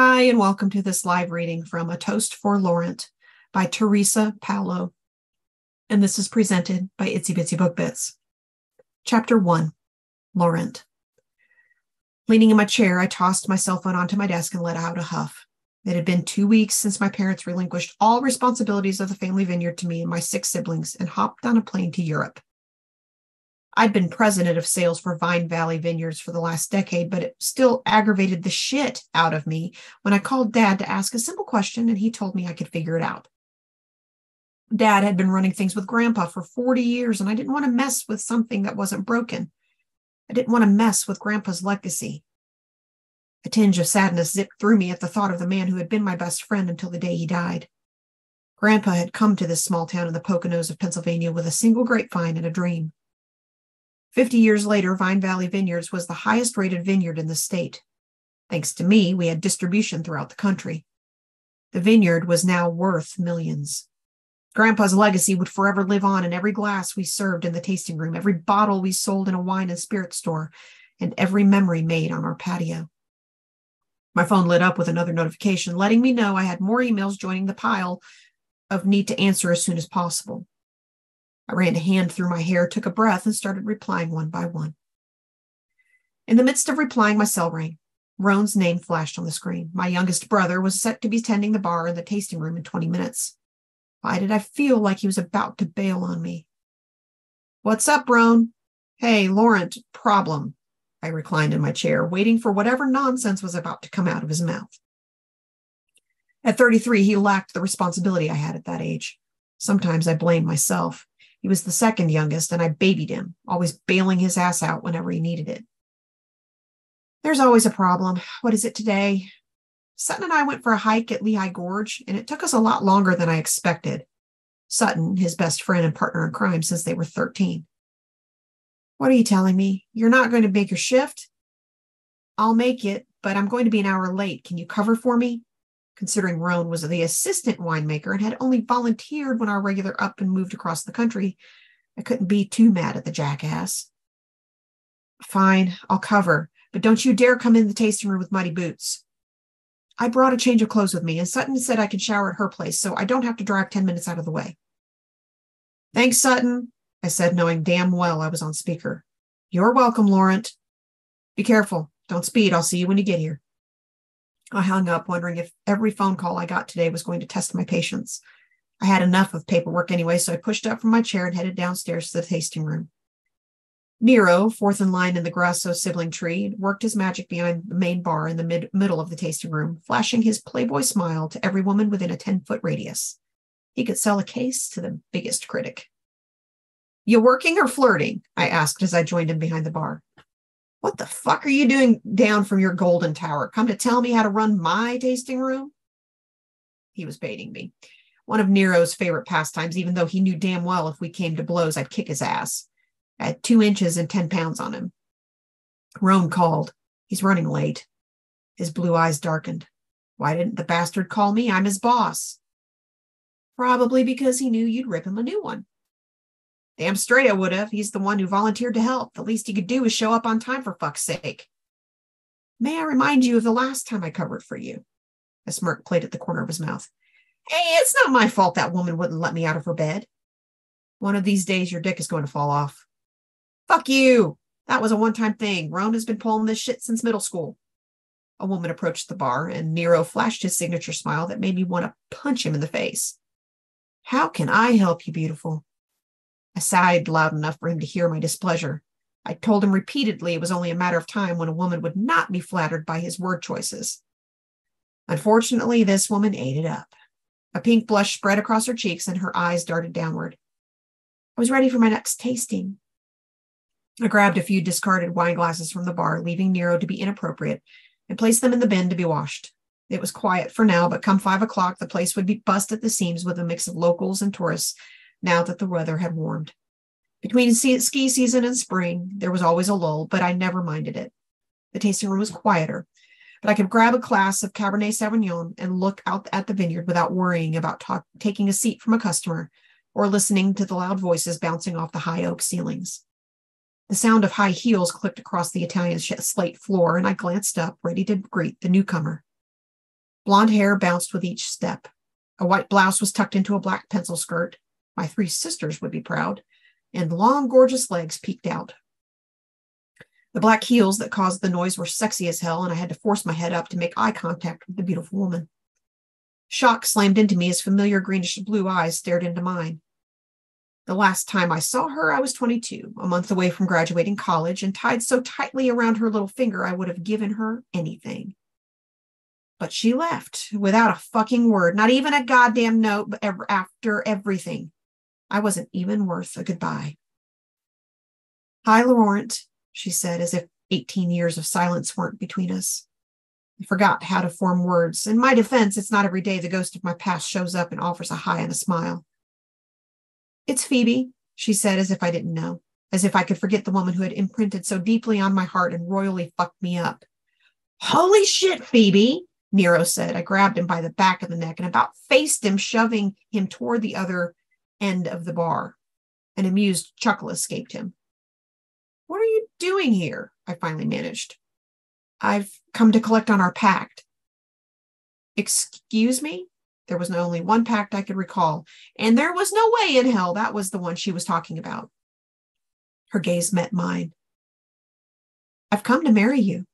Hi, and welcome to this live reading from A Toast for Laurent by Theresa Paolo. And this is presented by Itsy Bitsy Book Bits. Chapter 1, Laurent. Leaning in my chair, I tossed my cell phone onto my desk and let out a huff. It had been 2 weeks since my parents relinquished all responsibilities of the family vineyard to me and my 6 siblings and hopped on a plane to Europe. I'd been president of sales for Vine Valley Vineyards for the last decade, but it still aggravated the shit out of me when I called Dad to ask a simple question and he told me I could figure it out. Dad had been running things with Grandpa for 40 years, and I didn't want to mess with something that wasn't broken. I didn't want to mess with Grandpa's legacy. A tinge of sadness zipped through me at the thought of the man who had been my best friend until the day he died. Grandpa had come to this small town in the Poconos of Pennsylvania with a single grapevine and a dream. 50 years later, Vine Valley Vineyards was the highest-rated vineyard in the state. Thanks to me, we had distribution throughout the country. The vineyard was now worth millions. Grandpa's legacy would forever live on in every glass we served in the tasting room, every bottle we sold in a wine and spirit store, and every memory made on our patio. My phone lit up with another notification, letting me know I had more emails joining the pile of need to answer as soon as possible. I ran a hand through my hair, took a breath, and started replying one by one. In the midst of replying, my cell rang. Roan's name flashed on the screen. My youngest brother was set to be tending the bar in the tasting room in 20 minutes. Why did I feel like he was about to bail on me? "What's up, Roan?" "Hey, Laurent, problem." I reclined in my chair, waiting for whatever nonsense was about to come out of his mouth. At 33, he lacked the responsibility I had at that age. Sometimes I blamed myself. He was the second youngest, and I babied him, always bailing his ass out whenever he needed it. "There's always a problem. What is it today?" Sutton and I went for a hike at Lehigh Gorge, and it took us a lot longer than I expected. Sutton, his best friend and partner in crime since they were 13. "What are you telling me? You're not going to make your shift?" "I'll make it, but I'm going to be an hour late. Can you cover for me?" Considering Roan was the assistant winemaker and had only volunteered when our regular up and moved across the country, I couldn't be too mad at the jackass. "Fine, I'll cover, but don't you dare come in the tasting room with muddy boots." I brought a change of clothes with me, and Sutton said I can shower at her place, so I don't have to drive 10 minutes out of the way. "Thanks, Sutton," I said, knowing damn well I was on speaker. "You're welcome, Laurent. Be careful. Don't speed. I'll see you when you get here." I hung up, wondering if every phone call I got today was going to test my patience. I had enough of paperwork anyway, so I pushed up from my chair and headed downstairs to the tasting room. Nero, fourth in line in the Grasso sibling tree, worked his magic behind the main bar in the middle of the tasting room, flashing his playboy smile to every woman within a 10-foot radius. He could sell a case to the biggest critic. "You working or flirting?" I asked as I joined him behind the bar. "What the fuck are you doing down from your golden tower? Come to tell me how to run my tasting room?" He was baiting me. One of Nero's favorite pastimes, even though he knew damn well if we came to blows, I'd kick his ass. I had 2 inches and 10 pounds on him. Roan called. "He's running late." His blue eyes darkened. "Why didn't the bastard call me? I'm his boss." "Probably because he knew you'd rip him a new one." "Damn straight I would have. He's the one who volunteered to help. The least he could do is show up on time, for fuck's sake." "May I remind you of the last time I covered for you?" A smirk played at the corner of his mouth. "Hey, it's not my fault that woman wouldn't let me out of her bed." "One of these days your dick is going to fall off." "Fuck you. That was a one-time thing. Roan has been pulling this shit since middle school." A woman approached the bar, and Nero flashed his signature smile that made me want to punch him in the face. "How can I help you, beautiful?" I sighed loud enough for him to hear my displeasure. I told him repeatedly it was only a matter of time when a woman would not be flattered by his word choices. Unfortunately, this woman ate it up. A pink blush spread across her cheeks and her eyes darted downward. I was ready for my next tasting. I grabbed a few discarded wine glasses from the bar, leaving Nero to be inappropriate, and placed them in the bin to be washed. It was quiet for now, but come 5 o'clock, the place would be bust at the seams with a mix of locals and tourists now that the weather had warmed. Between ski season and spring, there was always a lull, but I never minded it. The tasting room was quieter, but I could grab a glass of Cabernet Sauvignon and look out at the vineyard without worrying about taking a seat from a customer or listening to the loud voices bouncing off the high oak ceilings. The sound of high heels clicked across the Italian slate floor, and I glanced up, ready to greet the newcomer. Blonde hair bounced with each step. A white blouse was tucked into a black pencil skirt. My 3 sisters would be proud. And long, gorgeous legs peeked out. The black heels that caused the noise were sexy as hell, and I had to force my head up to make eye contact with the beautiful woman. Shock slammed into me as familiar greenish blue eyes stared into mine. The last time I saw her, I was 22, a month away from graduating college, and tied so tightly around her little finger I would have given her anything. But she left without a fucking word, not even a goddamn note, but after everything. I wasn't even worth a goodbye. Hi, Laurent, she said, as if 18 years of silence weren't between us. I forgot how to form words. In my defense, it's not every day the ghost of my past shows up and offers a hi and a smile. It's Phoebe, she said, as if I didn't know, as if I could forget the woman who had imprinted so deeply on my heart and royally fucked me up. Holy shit, Phoebe, Nero said. I grabbed him by the back of the neck and about faced him, shoving him toward the other end of the bar. An amused chuckle escaped him. What are you doing here? I finally managed. I've come to collect on our pact. Excuse me? There was only one pact I could recall, and there was no way in hell that was the one she was talking about. Her gaze met mine. I've come to marry you,